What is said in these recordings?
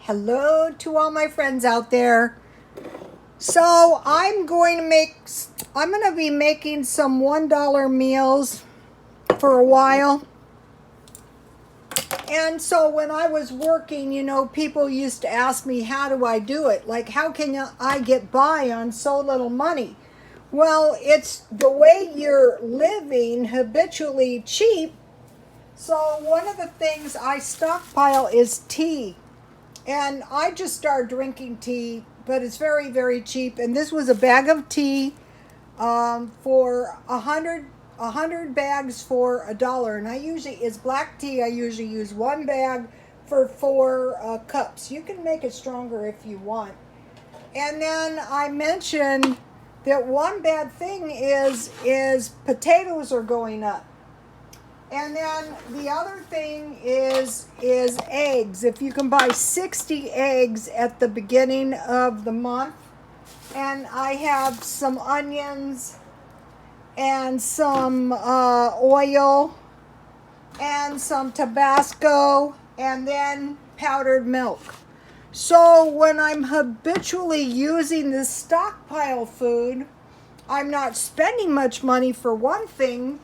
Hello to all my friends out there. So I'm going to be making some $1 meals for a while. And so when I was working, people used to ask me, how do I do it? Like, how can I get by on so little money? Well, it's the way you're living habitually cheap. So one of the things I stockpile is tea. And I just started drinking tea, but it's very, very cheap. And this was a bag of tea for a hundred bags for $1. And it's black tea. I usually use one bag for 4 cups. You can make it stronger if you want. And then I mentioned that one bad thing is potatoes are going up. And then the other thing is eggs. If you can buy 60 eggs at the beginning of the month. And I have some onions and some oil and some Tabasco and then powdered milk. So when I'm habitually using this stockpile food, I'm not spending much money for one thing.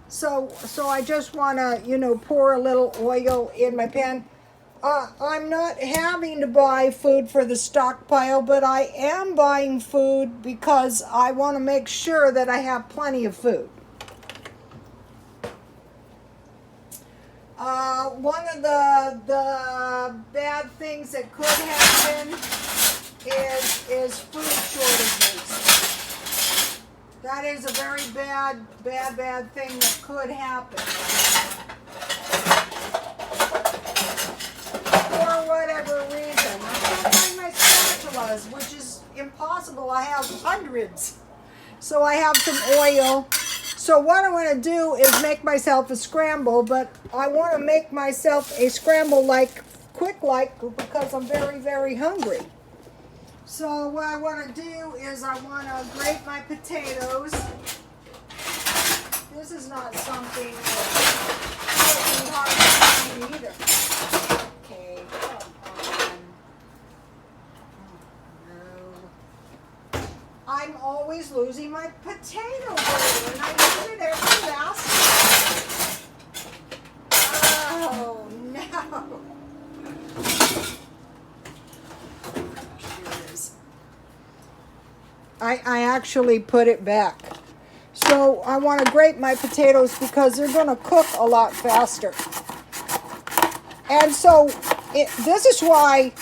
So I just want to, pour a little oil in my pan. I'm not having to buy food for the stockpile, but I am buying food because I want to make sure that I have plenty of food. One of the bad things that could happen is food shortages. That is a very bad thing that could happen. For whatever reason. I can't find my spatulas, which is impossible. I have hundreds. So I have some oil. So what I want to do is make myself a scramble, but I want to make myself a scramble quick because I'm very, very hungry. So what I want to do is I want to grate my potatoes. This is not something that's hard to find either. Okay, come on. Oh, no. I'm always losing my potato grater, and I use it every last time. Oh, no. I actually put it back. So I want to grate my potatoes because they're going to cook a lot faster. And so this is why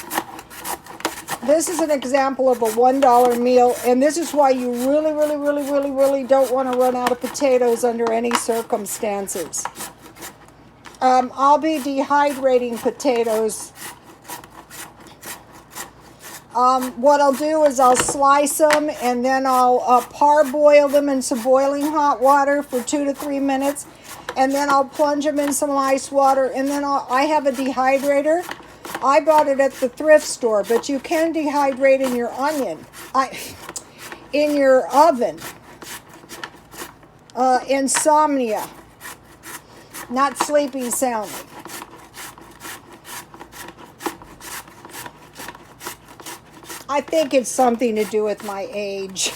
this is an example of a $1 meal. And this is why you really, really, really, really, really don't want to run out of potatoes under any circumstances. I'll be dehydrating potatoes. What I'll do is I'll slice them and then I'll parboil them in some boiling hot water for 2 to 3 minutes. And then I'll plunge them in some ice water. And then I have a dehydrator. I bought it at the thrift store, but you can dehydrate in your in your oven. Insomnia. Not sleeping soundly. I think it's something to do with my age.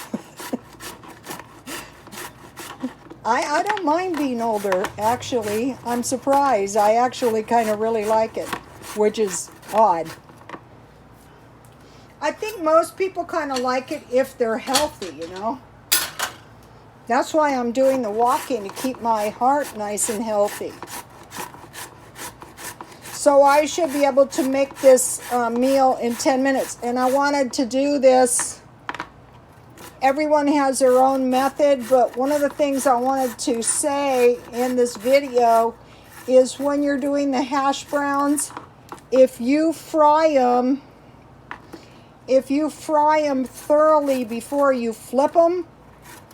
I don't mind being older, actually. I'm surprised. I actually kind of really like it, which is odd. I think most people kind of like it if they're healthy, That's why I'm doing the walking, to keep my heart nice and healthy. So I should be able to make this meal in 10 minutes. And I wanted to do this. Everyone has their own method, but one of the things I wanted to say in this video is when you're doing the hash browns, if you fry them thoroughly before you flip them,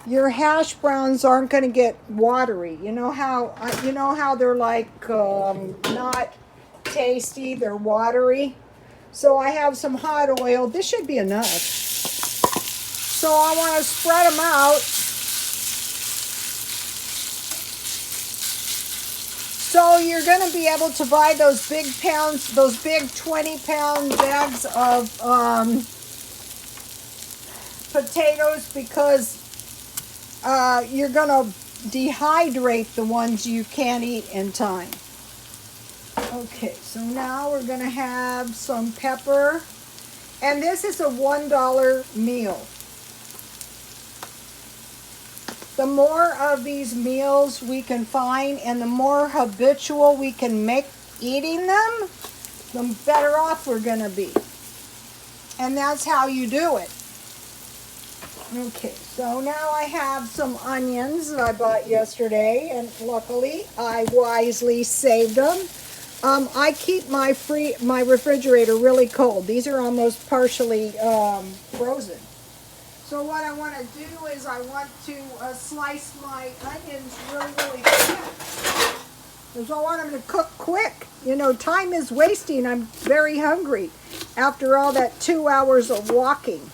your hash browns aren't going to get watery. You know how they're like not tasty, they're watery. So I have some hot oil. This should be enough. So I want to spread them out. So you're going to be able to buy those big pounds, those big 20-pound bags of potatoes, because you're going to dehydrate the ones you can't eat in time. Okay, so now we're going to have some pepper. And this is a $1 meal. The more of these meals we can find and the more habitual we can make eating them, the better off we're going to be. And that's how you do it. Okay, so now I have some onions that I bought yesterday, and luckily I wisely saved them. I keep my refrigerator really cold. These are almost partially frozen. So what I want to do is I want to slice my onions really thin. Because I want them to cook quick. You know, time is wasting. I'm very hungry after all that 2 hours of walking.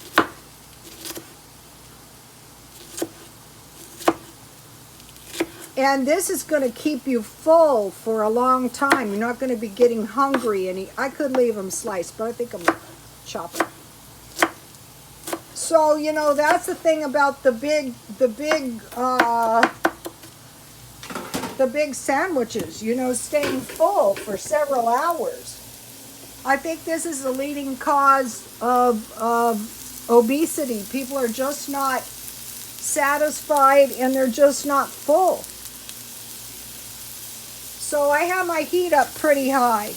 And this is going to keep you full for a long time. You're not going to be getting hungry. I could leave them sliced, but I think I'm going to chop them. So, you know, that's the thing about the big sandwiches, you know, staying full for several hours. I think this is the leading cause of obesity. People are just not satisfied and they're just not full. So I have my heat up pretty high.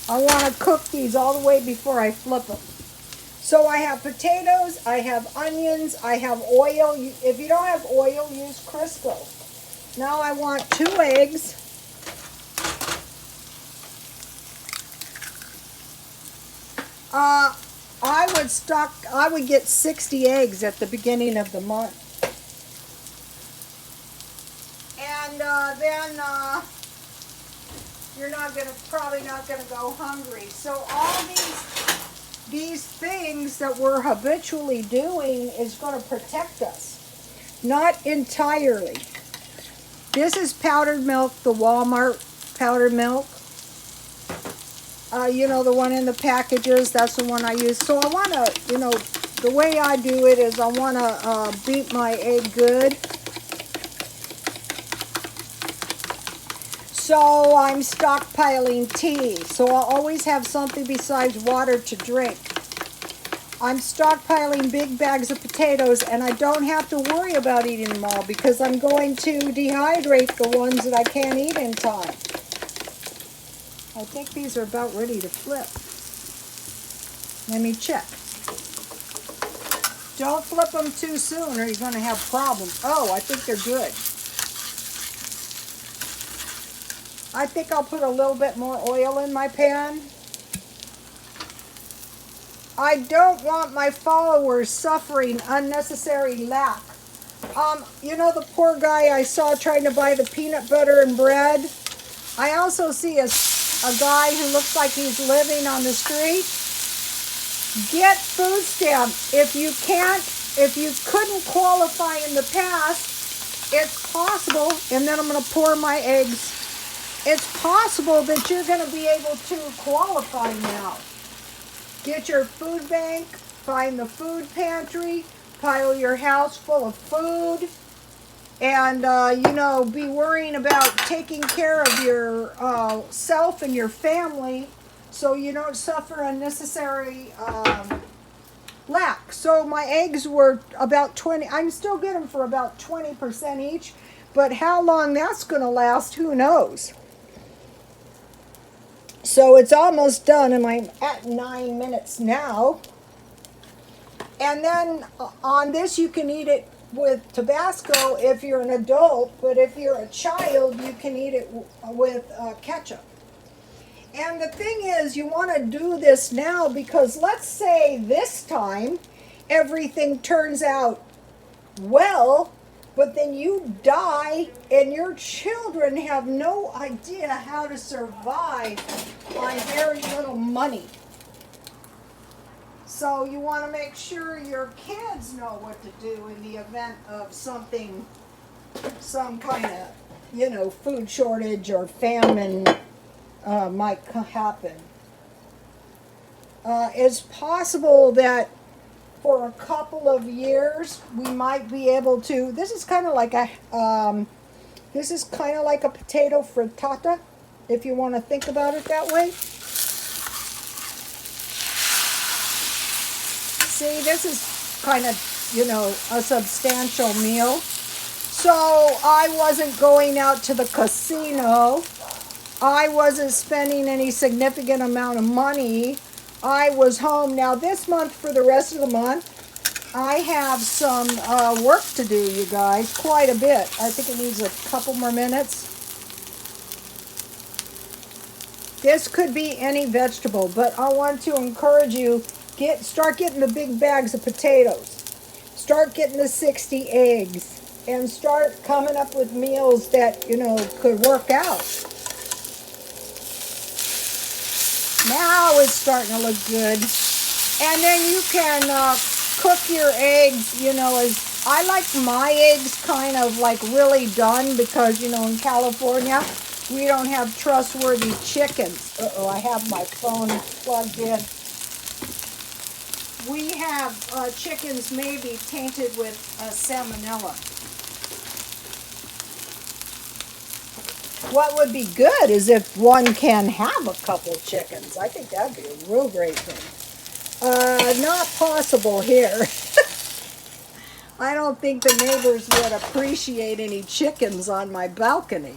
I want to cook these all the way before I flip them. So I have potatoes, I have onions, I have oil. If you don't have oil, use Crisco. Now I want 2 eggs. I would get 60 eggs at the beginning of the month. And then you're probably not gonna go hungry. So all these things that we're habitually doing is going to protect us. Not entirely. This is powdered milk, the Walmart powdered milk. You know, the one in the packages, that's the one I use. So I want to, you know, the way I do it is I want to beat my egg good. So I'm stockpiling tea. So I'll always have something besides water to drink. I'm stockpiling big bags of potatoes, and I don't have to worry about eating them all because I'm going to dehydrate the ones that I can't eat in time. I think these are about ready to flip. Let me check. Don't flip them too soon or you're going to have problems. Oh, I think they're good. I think I'll put a little bit more oil in my pan. I don't want my followers suffering unnecessary lack. You know the poor guy I saw trying to buy the peanut butter and bread? I also see a guy who looks like he's living on the street. Get food stamps. If you couldn't qualify in the past, it's possible, and then I'm going to pour my eggs. It's possible that you're going to be able to qualify now. Get your food bank, find the food pantry, pile your house full of food, and, you know, be worrying about taking care of your self and your family so you don't suffer unnecessary lack. So my eggs were about 20, I'm still getting them for about 20% each, but how long that's going to last, who knows? So it's almost done, and I'm at 9 minutes now. And then on this, you can eat it with Tabasco if you're an adult, but if you're a child, you can eat it with ketchup. And the thing is, you want to do this now because let's say this time everything turns out well, but then you die and your children have no idea how to survive on very little money. So you want to make sure your kids know what to do in the event of something, some kind of you know, food shortage or famine might happen. It's possible that for a couple of years we might be able to. This is kind of like a potato frittata, if you want to think about it that way. See, this is kind of, you know, a substantial meal. So I wasn't going out to the casino. I wasn't spending any significant amount of money. I was home. Now this month, for the rest of the month, I have some work to do, you guys, quite a bit. I think it needs a couple more minutes. This could be any vegetable, but I want to encourage you, start getting the big bags of potatoes. Start getting the 60 eggs. And start coming up with meals that, you know, could work out. Now it's starting to look good. And then you can cook your eggs, you know, as I like my eggs kind of like really done, because, you know, in California, we don't have trustworthy chickens. Uh-oh, I have my phone plugged in. We have chickens maybe tainted with salmonella. What would be good is if one can have a couple chickens. I think that'd be a real great thing. Not possible here. I don't think the neighbors would appreciate any chickens on my balcony.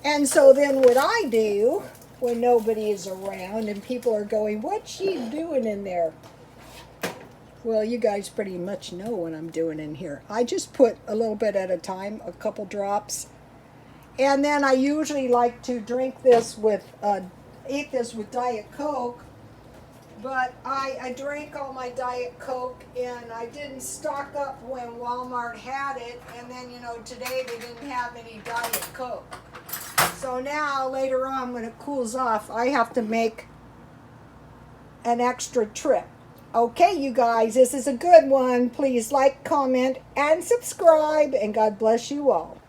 And so then what I do when nobody is around and people are going, "What's she doing in there?" Well, you guys pretty much know what I'm doing in here. I just put a little bit at a time, a couple drops. And then I usually like to drink this with, eat this with Diet Coke. But I drank all my Diet Coke and I didn't stock up when Walmart had it. And then, you know, today they didn't have any Diet Coke. So now, later on, when it cools off, I have to make an extra trip. Okay, you guys, this is a good one. Please like, comment, and subscribe, and God bless you all.